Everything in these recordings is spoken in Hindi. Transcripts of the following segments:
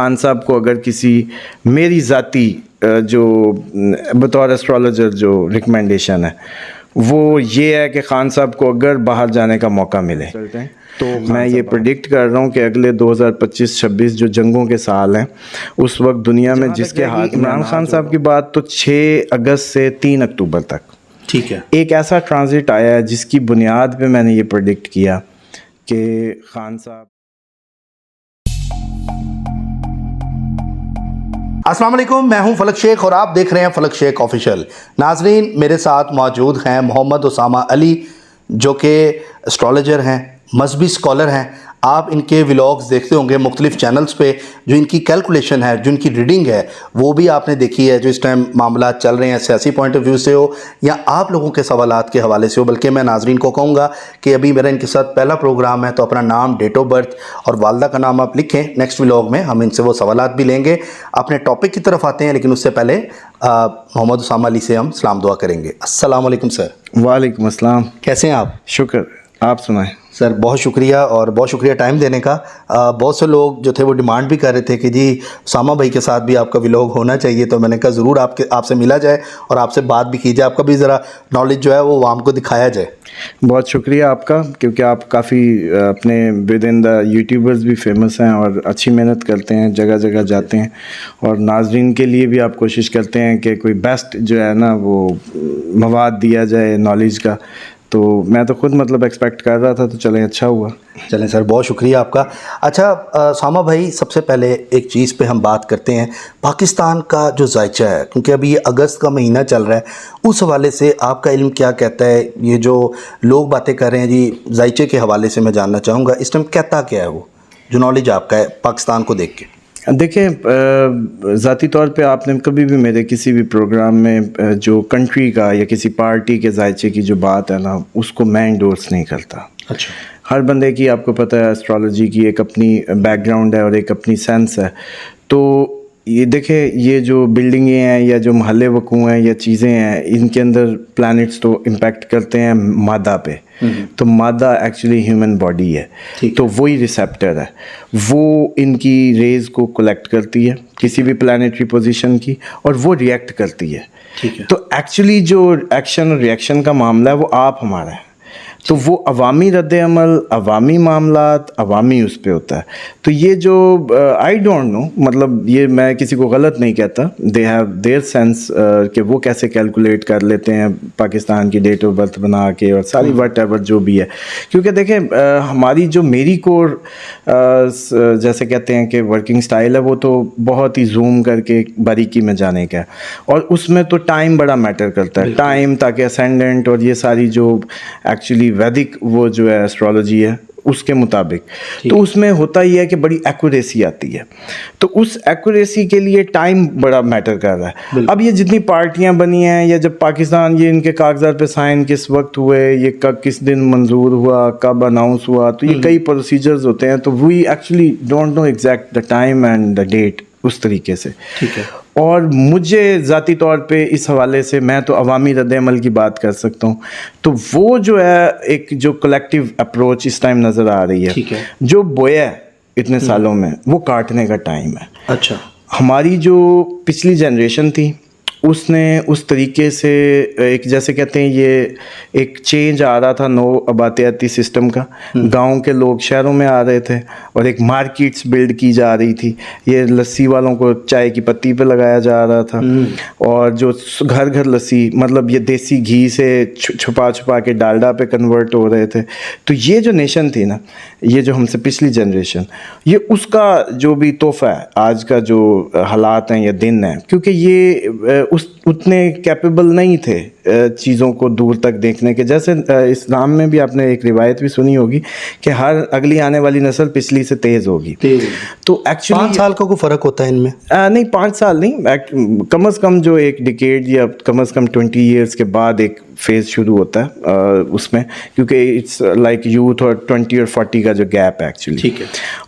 खान साहब को अगर किसी मेरी ज़ाती जो बतौर एस्ट्रोलॉजर जो रिकमेंडेशन है वो ये है कि खान साहब को अगर बाहर जाने का मौका मिले तो मैं ये प्रेडिक्ट कर रहा हूँ कि अगले 2025-26 जो जंगों के साल हैं उस वक्त दुनिया में जिसके हाथ इमरान खान साहब की बात तो 6 अगस्त से 3 अक्टूबर तक, ठीक है, एक ऐसा ट्रांजिट आया है जिसकी बुनियाद पे मैंने ये प्रेडिक्ट किया कि खान साहब। अस्सलाम वालेकुम, मैं हूं फलक शेख और आप देख रहे हैं फलक शेख ऑफिशियल। नाजरीन, मेरे साथ मौजूद हैं मोहम्मद उसामा अली जो कि एस्ट्रोलॉजर हैं, मजहबी स्कॉलर हैं। आप इनके व्लॉग्स देखते होंगे मुख्तलिफ चैनल्स पे। जो इनकी कैलकुलेशन है, जो इनकी रीडिंग है वो भी आपने देखी है, जो इस टाइम मामला चल रहे हैं सियासी पॉइंट ऑफ व्यू से हो या आप लोगों के सवालात के हवाले से हो। बल्कि मैं नाजरीन को कहूँगा कि अभी मेरा इनके साथ पहला प्रोग्राम है, तो अपना नाम, डेट ऑफ बर्थ और वालदा का नाम आप लिखें। नेक्स्ट व्लॉग में हम इनसे वो सवालात भी लेंगे। अपने टॉपिक की तरफ आते हैं, लेकिन उससे पहले मोहम्मद उसामा अली से हम सलाम दुआ करेंगे। अस्सलाम वालेकुम सर। वालेकुम अस्सलाम। कैसे हैं आप? शुक्र, आप सुनाएं। सर बहुत शुक्रिया, और बहुत शुक्रिया टाइम देने का। बहुत से लोग जो थे वो डिमांड भी कर रहे थे कि जी उसामा भाई के साथ भी आपका व्लॉग होना चाहिए, तो मैंने कहा ज़रूर आपसे मिला जाए और आपसे बात भी की जाए, आपका भी ज़रा नॉलेज जो है वो आवाम को दिखाया जाए। बहुत शुक्रिया आपका, क्योंकि आप काफ़ी अपने विद इन द यूट्यूबर्स भी फेमस हैं और अच्छी मेहनत करते हैं, जगह जगह जाते हैं और नाजरीन के लिए भी आप कोशिश करते हैं कि कोई बेस्ट जो है ना वो मवाद दिया जाए नॉलेज का। तो मैं तो खुद मतलब एक्सपेक्ट कर रहा था, तो चलें अच्छा हुआ। चलें सर, बहुत शुक्रिया आपका। अच्छा सामा भाई, सबसे पहले एक चीज़ पे हम बात करते हैं, पाकिस्तान का जो जायचा है, क्योंकि अभी ये अगस्त का महीना चल रहा है, उस हवाले से आपका इल्म क्या कहता है? ये जो लोग बातें कर रहे हैं जी जायचे के हवाले से, मैं जानना चाहूँगा इस टाइम कहता क्या है वो, जो नॉलेज आपका है पाकिस्तान को देख के। देखिए, ज़ाती तौर पे आपने कभी भी मेरे किसी भी प्रोग्राम में जो कंट्री का या किसी पार्टी के जायचे की जो बात है ना, उसको मैं इंडोर्स नहीं करता। अच्छा। हर बंदे की, आपको पता है, एस्ट्रोलॉजी की एक अपनी बैकग्राउंड है और एक अपनी सेंस है। तो ये देखें, ये जो बिल्डिंगें हैं या जो महल्ले वकूँ हैं या चीज़ें हैं, इनके अंदर प्लैनेट्स तो इम्पेक्ट करते हैं मादा पे। तो मादा एक्चुअली ह्यूमन बॉडी है, तो वही रिसेप्टर है, वो इनकी रेज को कलेक्ट करती है किसी भी प्लानिटरी पोजीशन की और वो रिएक्ट करती है। ठीक है। तो एक्चुअली जो एक्शन और रिएक्शन का मामला है वो आप हमारा है, तो वो अवामी रद्द-ए-अमल, अवामी मामलात, अवामी उस पे होता है। तो ये जो आई डोंट नो, मतलब ये मैं किसी को गलत नहीं कहता, दे हैव देयर सेंस कि वो कैसे कैलकुलेट कर लेते हैं पाकिस्तान की डेट ऑफ बर्थ बना के और सारी वट एवर जो भी है। क्योंकि देखें, हमारी जो मेरी कोर जैसे कहते हैं कि वर्किंग स्टाइल है, वो तो बहुत ही जूम करके बारीकी में जाने का है और उसमें तो टाइम बड़ा मैटर करता है। टाइम, ताकि असेंडेंट और ये सारी जो एक्चुअली वैदिक वो जो है एस्ट्रोलॉजी है उसके मुताबिक, तो उसमें होता ही है कि बड़ी एक्यूरेसी आती है। तो उस एक्यूरेसी के लिए टाइम बड़ा मैटर कर रहा है। अब ये जितनी पार्टियां बनी हैं या जब पाकिस्तान ये इनके कागजात पे साइन किस वक्त हुए, ये कब किस दिन मंजूर हुआ, कब अनाउंस हुआ, तो ये कई प्रोसीजर्स होते हैं, तो we actually don't know exact the time and the date उस तरीके से। ठीक है। और मुझे ज़ाती तौर पे इस हवाले से मैं तो अवामी रद्द-ए-अमल की बात कर सकता हूँ। तो वो जो है एक जो कलेक्टिव अप्रोच इस टाइम नज़र आ रही है, ठीक है, जो बोया है इतने सालों में, वो काटने का टाइम है। अच्छा। हमारी जो पिछली जनरेशन थी उसने उस तरीके से एक, जैसे कहते हैं, ये एक चेंज आ रहा था नो आबादियाती सिस्टम का, गांव के लोग शहरों में आ रहे थे और एक मार्केट्स बिल्ड की जा रही थी। ये लस्सी वालों को चाय की पत्ती पे लगाया जा रहा था और जो घर घर लस्सी, मतलब ये देसी घी से छुपा छुपा के डालडा पे कन्वर्ट हो रहे थे। तो ये जो नेशन थी ना, ये जो हमसे पिछली जनरेशन, ये उसका जो भी तोहफा है आज का जो हालात हैं या दिन है, क्योंकि ये उतने कैपेबल नहीं थे चीज़ों को दूर तक देखने के। जैसे इस्लाम में भी आपने एक रिवायत भी सुनी होगी कि हर अगली आने वाली नस्ल पिछली से तेज़ होगी। तो एक्चुअली 5 साल का कोई फ़र्क होता है इनमें? नहीं, 5 साल नहीं, कम अज़ कम जो एक डिकेड या कम अज़ कम 20 ईयर्स के बाद एक फेज़ शुरू होता है उसमें, क्योंकि इट्स लाइक यूथ और 20 और 40 का जो गैप है एक्चुअली। ठीक है।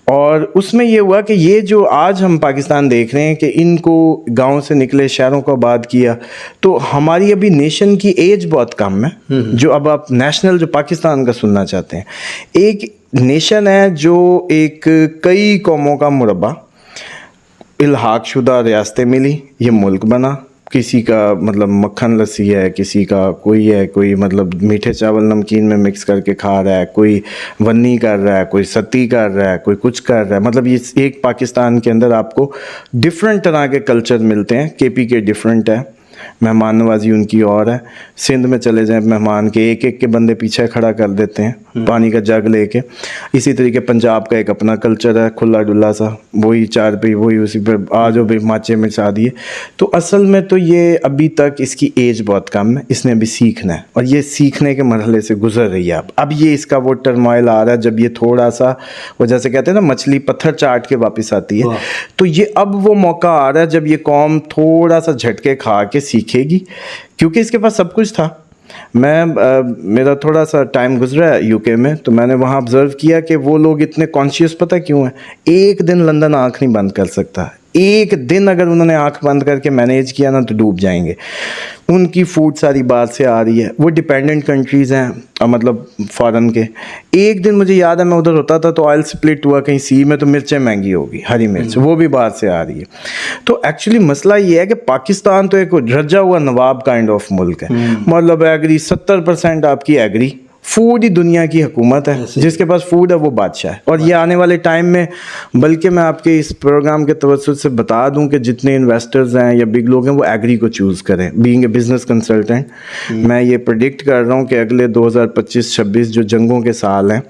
और उसमें ये हुआ कि ये जो आज हम पाकिस्तान देख रहे हैं कि इनको गांव से निकले, शहरों को आबाद किया, तो हमारी अभी नेशन की एज बहुत कम है। जो अब आप नेशनल जो पाकिस्तान का सुनना चाहते हैं, एक नेशन है जो एक कई कौमों का मुरब्बा, इल्हाक शुदा रियासतें मिली, ये मुल्क बना। किसी का मतलब मक्खन लस्सी है, किसी का कोई है, कोई मतलब मीठे चावल नमकीन में मिक्स करके खा रहा है, कोई वन्नी कर रहा है, कोई सती कर रहा है, कोई कुछ कर रहा है। मतलब ये एक पाकिस्तान के अंदर आपको डिफरेंट तरह के कल्चर मिलते हैं। केपी के डिफरेंट है, मेहमान नवाजी उनकी और है। सिंध में चले जाएं, मेहमान के एक एक के बंदे पीछे खड़ा कर देते हैं पानी का जग लेके। इसी तरीके पंजाब का एक अपना कल्चर है, खुला डुल्ला सा, वही चार पे वही उसी पे आ जाओ भाई माचे में चा दिए। तो असल में तो ये अभी तक इसकी एज बहुत कम है, इसने अभी सीखना है और ये सीखने के मरहले से गुजर रही है। अब ये इसका वो टर्मोइल आ रहा है जब ये थोड़ा सा, वो जैसे कहते हैं ना मछली पत्थर चाट के वापस आती है, तो ये अब वो मौका आ रहा है जब ये कौम थोड़ा सा झटके खा के सीखेगी, क्योंकि इसके पास सब कुछ था। मेरा थोड़ा सा टाइम गुजरा है यूके में, तो मैंने वहाँ ऑब्ज़र्व किया कि वो लोग इतने कॉन्शियस पता क्यों है। एक दिन लंदन आँख नहीं बंद कर सकता, एक दिन अगर उन्होंने आंख बंद करके मैनेज किया ना तो डूब जाएंगे। उनकी फूड सारी बाहर से आ रही है, वो डिपेंडेंट कंट्रीज़ हैं मतलब फ़ॉरेन के। एक दिन मुझे याद है मैं उधर होता था तो ऑयल स्प्लिट हुआ कहीं सी में, तो मिर्चें महंगी होगी, हरी मिर्च वो भी बाहर से आ रही है। तो एक्चुअली मसला ये है कि पाकिस्तान तो एक रजा हुआ नवाब काइंड ऑफ मुल्क है। मतलब एग्री 70% आपकी एग्री, फूड ही दुनिया की हुकूमत है, जिसके पास फूड है वो बादशाह है। और ये आने वाले टाइम में, बल्कि मैं आपके इस प्रोग्राम के तवज्जुह से बता दूं कि जितने इन्वेस्टर्स हैं या बिग लोग हैं वो एग्री को चूज़ करें। बीइंग ए बिजनेस कंसल्टेंट मैं ये प्रेडिक्ट कर रहा हूँ कि अगले 2025-26 जो जंगों के साल हैं,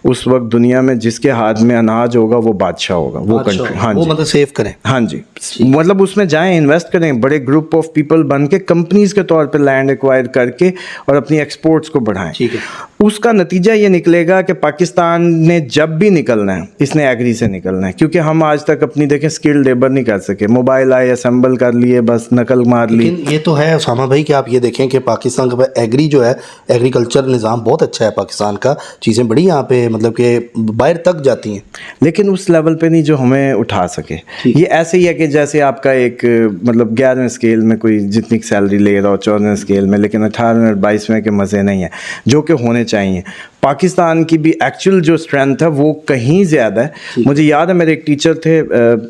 उस वक्त दुनिया में जिसके हाथ में अनाज होगा वो बादशाह होगा, वो कंट्री। हाँ वो जी, मतलब सेव करें। हाँ जी, मतलब उसमें जाएं, इन्वेस्ट करें, बड़े ग्रुप ऑफ पीपल बन के कंपनीज के तौर पे लैंड एक्वायर करके और अपनी एक्सपोर्ट्स को बढ़ाएं। ठीक है। उसका नतीजा ये निकलेगा कि पाकिस्तान ने जब भी निकलना है इसने एग्री से निकलना है, क्योंकि हम आज तक अपनी देखें स्किल्ड लेबर नहीं कर सके। मोबाइल आए, असेंबल कर लिए, बस नकल मार ली। लेकिन ये तो है उसामा भाई कि आप ये देखें कि पाकिस्तान का एग्री जो है, एग्रीकल्चर निज़ाम बहुत अच्छा है पाकिस्तान का, चीज़ें बड़ी यहाँ पे मतलब कि बाहर तक जाती हैं, लेकिन उस लेवल पे नहीं जो हमें उठा सके। ये ऐसे ही है कि जैसे आपका एक मतलब 11वें स्केल में कोई जितनी सैलरी ले रहा हो 14वें स्केल में, लेकिन 18वें और 22वें के मज़े नहीं है जो कि होने चाहिए। पाकिस्तान की भी एक्चुअल जो स्ट्रेंथ है वो कहीं ज़्यादा है। मुझे याद है मेरे एक टीचर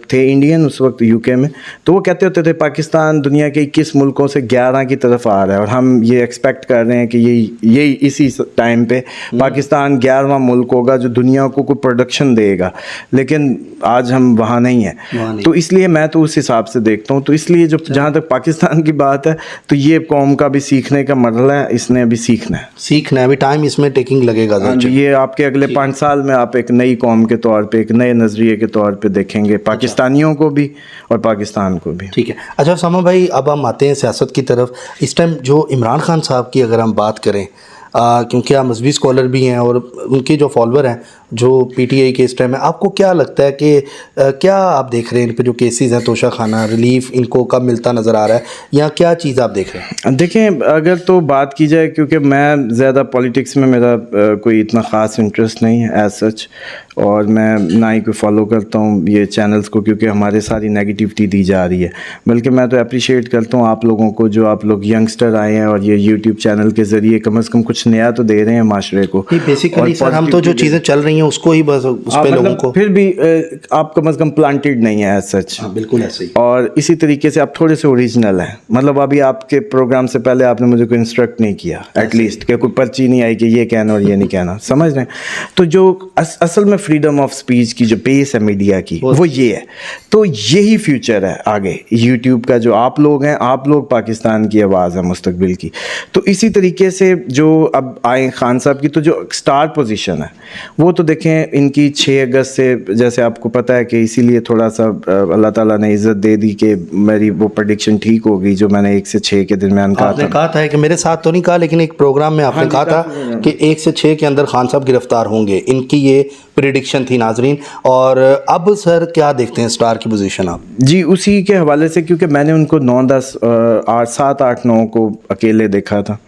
थे इंडियन उस वक्त यूके में, तो वो कहते होते थे पाकिस्तान दुनिया के 21 मुल्कों से 11 की तरफ आ रहा है और हम ये एक्सपेक्ट कर रहे हैं कि यही इसी टाइम पे पाकिस्तान 11वां मुल्क होगा जो दुनिया को कोई प्रोडक्शन देगा। लेकिन आज हम वहाँ नहीं है, तो इसलिए मैं तो उस हिसाब से देखता हूँ। तो इसलिए जो जहाँ तक पाकिस्तान की बात है, तो ये कौम का भी सीखने का मरहला है, इसने अभी सीखना है, अभी टाइम इसमें टेकिंग लगेगा। ये आपके अगले 5 साल में आप एक नई कौम के तौर पे, एक नए नज़रिए के तौर पे देखेंगे पाकिस्तानियों को भी और पाकिस्तान को भी। ठीक है। अच्छा सामा भाई, अब हम आते हैं सियासत की तरफ। इस टाइम जो इमरान खान साहब की अगर हम बात करें, क्योंकि आप मजहबी स्कॉलर भी हैं और उनके जो फॉलोअर हैं जो पीटीआई के इस टाइम है, आपको क्या लगता है कि क्या आप देख रहे हैं इन पे जो केसेस हैं, तोशा खाना रिलीफ इनको कब मिलता नज़र आ रहा है, या क्या चीज़ आप देख रहे हैं? देखें, अगर तो बात की जाए, क्योंकि मैं ज़्यादा पॉलिटिक्स में मेरा कोई इतना ख़ास इंटरेस्ट नहीं है एज सच, और मैं ना ही कोई फॉलो करता हूँ ये चैनल्स को, क्योंकि हमारे सारी नेगेटिविटी दी जा रही है। बल्कि मैं तो अप्रिशिएट करता हूँ आप लोगों को, जो आप लोग यंगस्टर आए हैं और ये यूट्यूब चैनल के ज़रिए कम से कम कुछ नया तो दे रहे हैं माशरे को। बेसिकली सर, हम तो जो चीज़ें चल रही हैं उसको ही बस उस पे लोगों को, फिर भी आप कम से कम प्लांटेड नहीं है एज सच। बिल्कुल ऐसे ही। और इसी तरीके से आप थोड़े से ओरिजिनल हैं। मतलब अभी आपके प्रोग्राम से पहले आपने मुझे कोई इंस्ट्रक्ट नहीं किया एटलीस्ट, कि कोई पर्ची नहीं आई कि ये कहना और ये नहीं कहना, समझ रहे हैं? तो जो असल में फ्रीडम ऑफ स्पीच की जो बेस है मीडिया की, वो ये है। तो यही फ्यूचर है आगे यूट्यूब का। जो आप लोग हैं, आप लोग पाकिस्तान की आवाज़ है मुस्तकबिल की। तो इसी तरीके से जो अब आए खान साहब की, तो जो स्टार पोजीशन है वो तो देखें इनकी 6 अगस्त से, जैसे आपको पता है कि इसीलिए थोड़ा सा अल्लाह ताला ने इज़्ज़त दे दी कि मेरी वो प्रेडिक्शन ठीक हो गई जो मैंने 1 से 6 के दरमियान कहा था कि मेरे साथ तो नहीं कहा, लेकिन एक प्रोग्राम में आपने कहा था कि 1 से 6 के अंदर खान साहब गिरफ्तार होंगे, इनकी ये प्रेडिक्शन थी नाजरीन। और अब सर क्या देखते हैं स्टार की पोजीशन आप? जी, उसी के हवाले से, क्योंकि मैंने उनको 9, 10, 8, 7, 8, 9 को अकेले देखा था।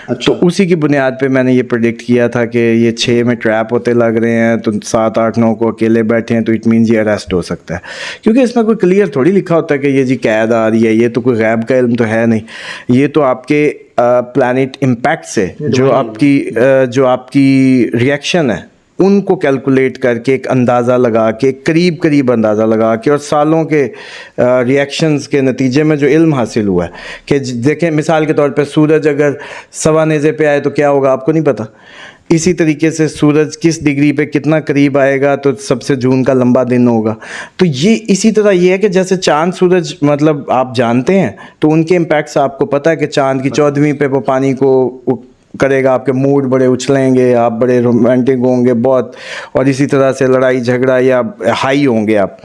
अच्छा। तो उसी की बुनियाद पे मैंने ये प्रेडिक्ट किया था कि ये 6 में ट्रैप होते लग रहे हैं, तो 7, 8, 9 को अकेले बैठे हैं, तो इट मीन्स ये अरेस्ट हो सकता है। क्योंकि इसमें कोई क्लियर थोड़ी लिखा होता है कि ये जी कैद आ रही है, ये तो कोई गैब का इल्म तो है नहीं। ये तो आपके प्लैनेट इम्पैक्ट से जो आपकी रिएक्शन है उनको कैलकुलेट करके एक अंदाज़ा लगा के, करीब करीब अंदाज़ा लगा के, और सालों के रिएक्शंस के नतीजे में जो इल्म हासिल हुआ है कि देखें मिसाल के तौर पे सूरज अगर सवा नेज़े पे आए तो क्या होगा आपको नहीं पता। इसी तरीके से सूरज किस डिग्री पे कितना करीब आएगा तो सबसे जून का लंबा दिन होगा। तो ये इसी तरह ये है कि जैसे चांद सूरज मतलब आप जानते हैं तो उनके इम्पैक्ट्स आपको पता है कि चांद की 14वीं पे वो पानी को करेगा, आपके मूड बड़े उछलेंगे, आप बड़े रोमांटिक होंगे बहुत, और इसी तरह से लड़ाई झगड़ा या हाई होंगे आप।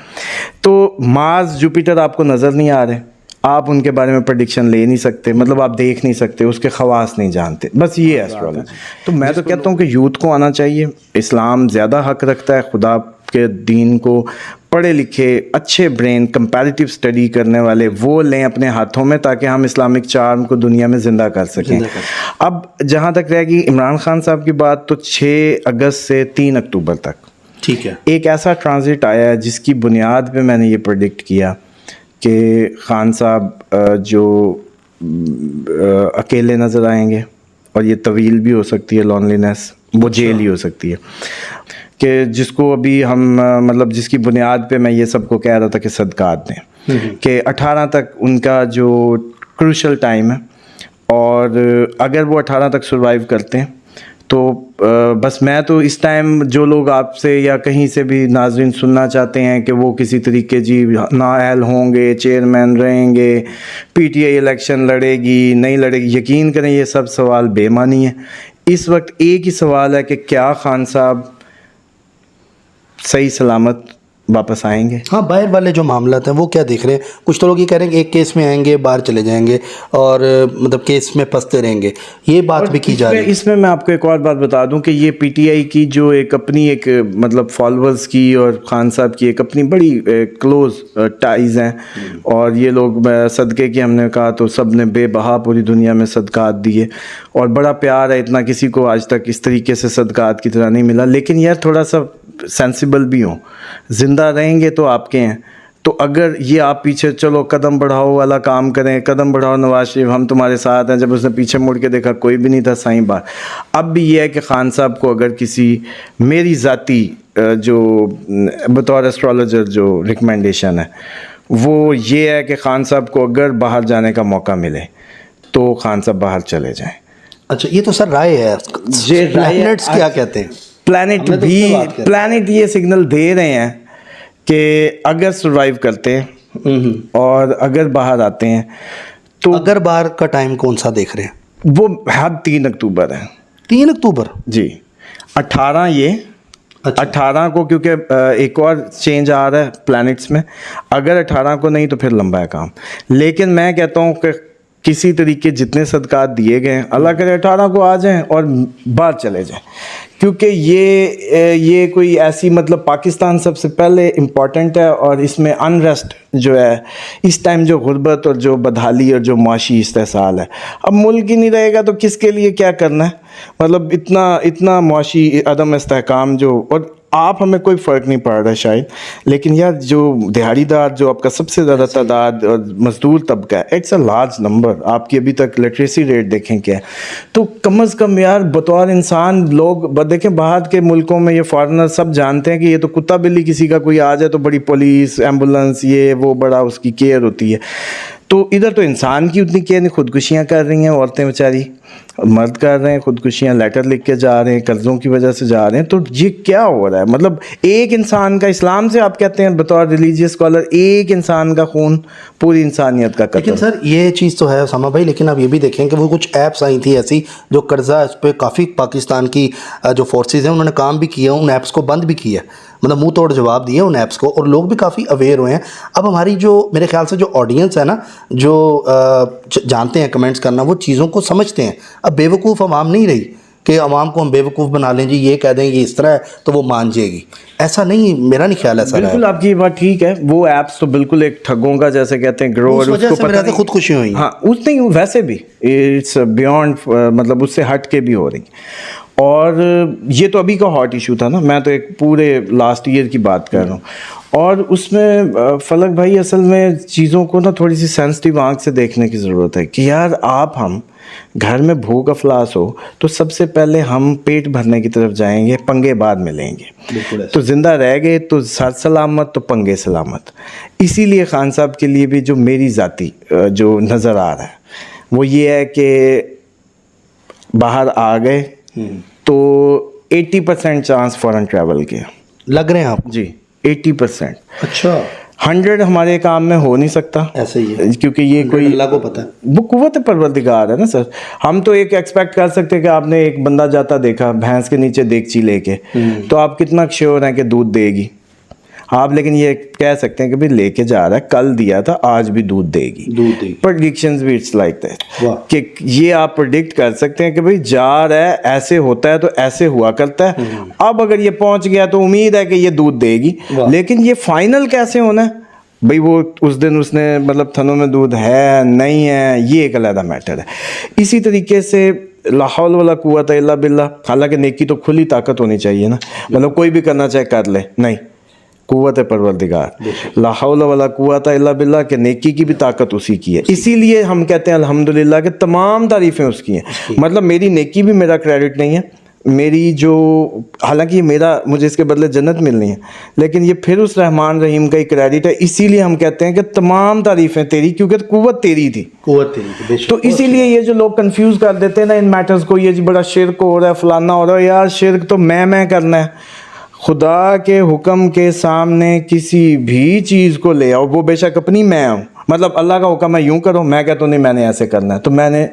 तो मार्स जुपिटर आपको नज़र नहीं आ रहे, आप उनके बारे में प्रेडिक्शन ले नहीं सकते, मतलब आप देख नहीं सकते, उसके खवास नहीं जानते, बस ये है एस्ट्रोलॉजी। तो मैं तो कहता हूँ कि यूथ को आना चाहिए। इस्लाम ज़्यादा हक रखता है खुदा के दीन को, पढ़े लिखे अच्छे ब्रेन कंपैरेटिव स्टडी करने वाले वो लें अपने हाथों में ताकि हम इस्लामिक चार्म को दुनिया में ज़िंदा कर सकें। अब जहाँ तक रहेगी इमरान खान साहब की बात, तो 6 अगस्त से 3 अक्टूबर तक ठीक है, एक ऐसा ट्रांजिट आया है जिसकी बुनियाद पे मैंने ये प्रेडिक्ट किया कि खान साहब जो अकेले नज़र आएंगे, और ये तवील भी हो सकती है लॉनलीनेस, वो जेल ही हो सकती है, कि जिसको अभी हम मतलब जिसकी बुनियाद पे मैं ये सबको कह रहा था कि सदकात दें, कि 18 तक उनका जो क्रूशल टाइम है, और अगर वो 18 तक सर्वाइव करते हैं तो बस मैं तो इस टाइम जो लोग आपसे या कहीं से भी नाज़रीन सुनना चाहते हैं कि वो किसी तरीके जी नाअहल होंगे, चेयरमैन रहेंगे, पीटीआई इलेक्शन लड़ेगी नहीं लड़ेगी, यकीन करें ये सब सवाल बेमानी है। इस वक्त एक ही सवाल है कि क्या खान साहब सही सलामत वापस आएंगे। हाँ, बाहर वाले जो मामला हैं वो क्या देख रहे हैं? कुछ तो लोग ये कह रहे हैं कि एक केस में आएंगे बाहर चले जाएंगे और मतलब केस में फंसते रहेंगे, ये बात भी की जा रही है। इसमें मैं आपको एक और बात बता दूं कि ये पीटीआई की जो एक अपनी एक मतलब फॉलोअर्स की और खान साहब की एक अपनी बड़ी क्लोज टाइज हैं, और ये लोग सदक़े की हमने कहा तो सब ने बेबहा पूरी दुनिया में सदकात दिए, और बड़ा प्यार है, इतना किसी को आज तक इस तरीके से सदकात की तरह नहीं मिला। लेकिन यार थोड़ा सा सेंसिबल भी हो, ज़िंदा रहेंगे तो आपके हैं। तो अगर ये आप पीछे चलो कदम बढ़ाओ वाला काम करें, कदम बढ़ाओ नवाज शरीफ हम तुम्हारे साथ हैं, जब उसने पीछे मुड़ के देखा कोई भी नहीं था साईं बात। अब भी ये है कि खान साहब को अगर किसी मेरी ज़ाती जो बतौर एस्ट्रोलॉजर जो रिकमेंडेशन है वो ये है कि खान साहब को अगर बाहर जाने का मौका मिले तो खान साहब बाहर चले जाएं। अच्छा, ये तो सर राय है, ये प्लैनेट्स क्या कहते हैं? प्लैनेट ये सिग्नल दे रहे हैं कि अगर सरवाइव करते हैं और अगर बाहर आते हैं तो अगर बाहर का टाइम कौन सा देख रहे हैं? वो हद 3 अक्टूबर है। 3 अक्टूबर जी, 18 ये अच्छा। 18 को, क्योंकि एक और चेंज आ रहा है प्लैनेट्स में, अगर 18 को नहीं तो फिर लंबा है काम। लेकिन मैं कहता हूँ कि किसी तरीके जितने सदकात दिए गए हैं अल्लाह करे 18 को आ जाएं और बाहर चले जाएं, क्योंकि ये कोई ऐसी मतलब पाकिस्तान सबसे पहले इम्पॉर्टेंट है, और इसमें अनरेस्ट जो है इस टाइम जो गुर्बत और जो बदहाली और जो माशी इस्तेसाल है, अब मुल्क ही नहीं रहेगा तो किसके लिए क्या करना है, मतलब इतना माशी अदम इस्तेहकाम जो, और आप हमें कोई फ़र्क नहीं पड़ रहा शायद, लेकिन यार जो दिहाड़ीदार जो आपका सबसे ज़्यादा तादाद और मज़दूर तबका है, इट्स अ लार्ज नंबर। आपकी अभी तक लिटरेसी रेट देखें क्या है, तो कम अज़ कम यार बतौर इंसान लोग देखें, बाहर के मुल्कों में ये फॉरेनर सब जानते हैं कि ये तो कुत्ता बिल्ली किसी का कोई आ जाए तो बड़ी पुलिस एम्बुलेंस ये वो बड़ा उसकी केयर होती है। तो इधर तो इंसान की उतनी केयर नहीं, खुदकुशियाँ कर रही हैं औरतें बेचारी, मर्द कर रहे हैं खुदकुशियाँ, लेटर लिख के जा रहे हैं, कर्ज़ों की वजह से जा रहे हैं। तो ये क्या हो रहा है? मतलब एक इंसान का, इस्लाम से आप कहते हैं बतौर रिलीजियस स्कॉलर, एक इंसान का खून पूरी इंसानियत का कत्ल। लेकिन सर ये चीज़ तो है उसामा भाई, लेकिन आप ये भी देखें कि वो कुछ ऐप्स आई थी ऐसी जो कर्जा इस पर काफ़ी पाकिस्तान की जो फोर्सेज हैं उन्होंने काम भी किया, उन ऐप्स को बंद भी किया, मतलब मुंह तोड़ जवाब दिए उन ऐप्स को, और लोग भी काफ़ी अवेयर हुए हैं। अब हमारी जो मेरे ख्याल से जो ऑडियंस है ना, जो जानते हैं कमेंट्स करना, वो चीज़ों को समझते हैं। अब बेवकूफ़ अवाम नहीं रही कि अवाम को हम बेवकूफ़ बना लें, जी ये कह दें ये इस तरह है तो वो मान जाएगी, ऐसा नहीं, मेरा नहीं ख्याल ऐसा है। बिल्कुल आपकी ये बात ठीक है, वो ऐप्स तो बिल्कुल एक ठगों का जैसे कहते हैं ग्रो, उस वजह से मेरे खुद खुशी हुई। हाँ, उस नहीं वैसे भी इट्स बियॉन्ड, मतलब उससे हट के भी हो रही। और ये तो अभी का हॉट इशू था ना, मैं तो एक पूरे लास्ट ईयर की बात कर रहा हूँ, और उसमें फलक भाई असल में चीज़ों को ना थोड़ी सी सेंसिटिव आंख से देखने की ज़रूरत है कि यार आप हम घर में भूख अफलास हो तो सबसे पहले हम पेट भरने की तरफ जाएंगे, पंगे बाद में लेंगे। बिल्कुल तो ज़िंदा रह गए तो सर सलामत, तो पंगे सलामत। इसीलिए खान साहब के लिए भी जो मेरी ज़ाती जो नज़र आ रहा है वो ये है कि बाहर आ गए तो 80% चांस फॉरेन ट्रैवल के लग रहे हैं आप जी, 80%। अच्छा 100 हमारे काम में हो नहीं सकता, ऐसे ही है क्योंकि ये कोई अल्लाह को पता है। वो कुव्वत परवरदिगार है ना सर। हम तो एक एक्सपेक्ट कर सकते हैं कि आपने एक बंदा जाता देखा भैंस के नीचे देगची लेके, तो आप कितना श्योर हैं कि दूध देगी आप, लेकिन ये कह सकते हैं कि भाई लेके जा रहा है, कल दिया था आज भी दूध देगी। प्रेडिक्शंस भी इट्स लाइक दैट कि ये आप प्रेडिक्ट कर सकते हैं कि भाई जा रहा है, ऐसे होता है तो ऐसे हुआ करता है। अब अगर ये पहुंच गया तो उम्मीद है कि ये दूध देगी, लेकिन ये फाइनल कैसे होना है भाई, वो उस दिन उसने मतलब थनों में दूध है नहीं है, ये एक अलग मैटर है। इसी तरीके से ला हौल वला कुव्वत इल्ला बिल्लाह, हालांकि नेकी तो खुली ताकत होनी चाहिए ना, मतलब कोई भी करना चाहे कर ले, नहीं, कुव्वत परवरदिगार, ला हौल वला कुव्वत इल्ला बिल्लाह, के नेकी की भी ताकत उसी की है। इसीलिए हम कहते हैं अल्हम्दुलिल्लाह कि तमाम तारीफ़ें उसकी हैं। मतलब मेरी नेकी भी मेरा क्रेडिट नहीं है, मेरी जो, हालांकि ये मेरा, मुझे इसके बदले जन्नत मिलनी है, लेकिन ये फिर उस रहमान रहीम का ही क्रेडिट है। इसीलिए हम कहते हैं कि तमाम तारीफ़ें तेरी, क्योंकि कुव्वत तेरी थी। तो इसीलिए ये जो लोग कंफ्यूज कर देते हैं ना इन मैटर्स को, ये जी बड़ा शिरक हो रहा है, फलाना हो रहा है, यार शिरक तो मैं करना है। खुदा के हुक्म के सामने किसी भी चीज़ को ले आओ, वो बेशक अपनी मैं हूँ, मतलब अल्लाह का हुक्म है यूँ करो, मैं कहता हूँ नहीं मैंने ऐसे करना है, तो मैंने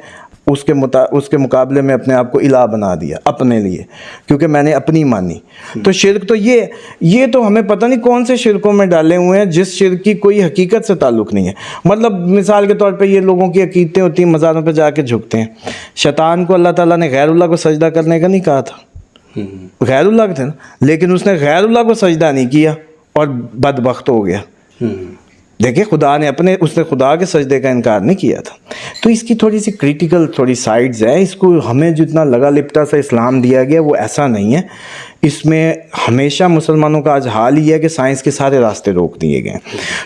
उसके मुकाबले में अपने आप को इलाह बना दिया अपने लिए, क्योंकि मैंने अपनी मानी। तो शिरक तो ये तो हमें पता नहीं कौन से शिरकों में डाले हुए हैं, जिस शिरक की कोई हकीकत से ताल्लुक़ नहीं है। मतलब मिसाल के तौर पे ये लोगों की अकीदतें होती हैं, मज़ारों पे जाके झुकते हैं। शैतान को अल्लाह ताला ने गैरुल्लाह को सजदा करने का नहीं कहा था, गैरुल्लाह थे ना, लेकिन उसने गैरुल्लाह को सजदा नहीं किया और बदबख्त हो गया। देखिए खुदा ने उसने खुदा के सजदे का इनकार नहीं किया था। तो इसकी थोड़ी सी क्रिटिकल थोड़ी साइड्स हैं। इसको हमें जितना लगा लिपटा सा इस्लाम दिया गया वो ऐसा नहीं है। इसमें हमेशा मुसलमानों का आज हाल ही है कि साइंस के सारे रास्ते रोक दिए गए।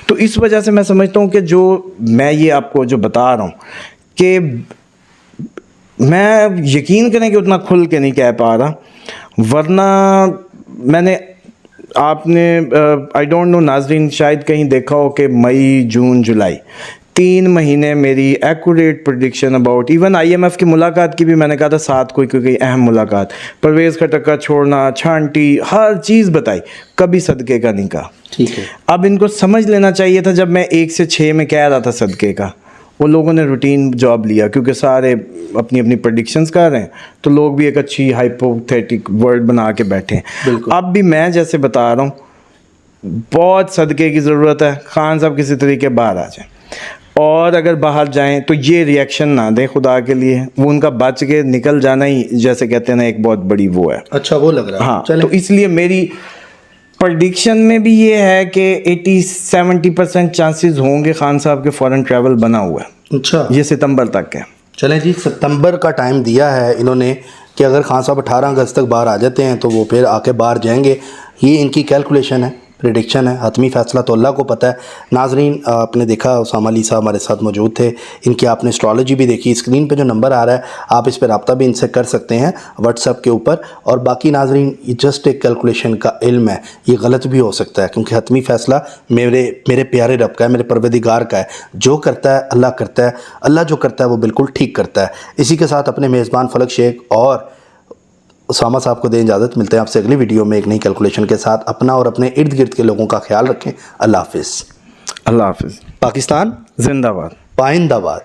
तो इस वजह से मैं समझता हूँ कि जो मैं ये आपको जो बता रहा हूँ कि मैं यकीन करें कि उतना खुल के नहीं कह पा रहा, वरना मैंने आपने आई डोंट नो नाजरीन शायद कहीं देखा हो कि मई जून जुलाई 3 महीने मेरी accurate prediction about even IMF की मुलाकात की भी मैंने कहा था साथ कोई अहम मुलाकात, परवेज़ खटक छोड़ना, छांटी, हर चीज़ बताई, कभी सदक़े का नहीं कहा। ठीक है, अब इनको समझ लेना चाहिए था जब मैं 1 से 6 में कह रहा था सदक़े का, वो लोगों ने रूटीन जॉब लिया क्योंकि सारे अपनी अपनी प्रेडिक्शंस कर रहे हैं, तो लोग भी एक अच्छी हाइपोथेटिक वर्ड बना के बैठे हैं। अब भी मैं जैसे बता रहा हूँ, बहुत सदक़े की ज़रूरत है। खान साहब किसी तरीके बाहर आ जाएं, और अगर बाहर जाएं तो ये रिएक्शन ना दें खुदा के लिए, वो उनका बच के निकल जाना ही जैसे कहते हैं ना एक बहुत बड़ी वो है। अच्छा वो लग रहा है। हाँ, तो इसलिए मेरी प्रेडिक्शन में भी ये है कि 80-70% चांसेस होंगे खान साहब के फॉरेन ट्रैवल बना हुआ है। अच्छा, ये सितंबर तक है। चलें जी, सितंबर का टाइम दिया है इन्होंने कि अगर खान साहब 18 अगस्त तक बाहर आ जाते हैं तो वो फिर आके बाहर जाएंगे। ये इनकी कैलकुलेशन है, प्रेडिक्शन है, हतमी फ़ैसला तो अल्लाह को पता है। नाजरीन आपने देखा उसामा अली साहब हमारे साथ मौजूद थे, इनकी आपने एस्ट्रोलॉजी भी देखी। स्क्रीन पे जो नंबर आ रहा है आप इस पर रब्ता भी इनसे कर सकते हैं व्हाट्सएप के ऊपर। और बाकी नाजरीन ये जस्ट एक कैलकुलेशन का इल्म है, ये गलत भी हो सकता है क्योंकि हतमी फ़ैसला मेरे प्यारे रब का है, मेरे परवरदिगार का है। जो करता है अल्लाह करता है, अल्लाह जो करता है वो बिल्कुल ठीक करता है। इसी के साथ अपने मेज़बान फलक शेख और उसामा साहब को दें इजाज़त। मिलते हैं आपसे अगली वीडियो में एक नई कैलकुलेशन के साथ। अपना और अपने इर्द गिर्द के लोगों का ख्याल रखें। अल्लाह हाफिज़। अल्लाह हाफिज़। पाकिस्तान जिंदाबाद। पाइंदाबाद।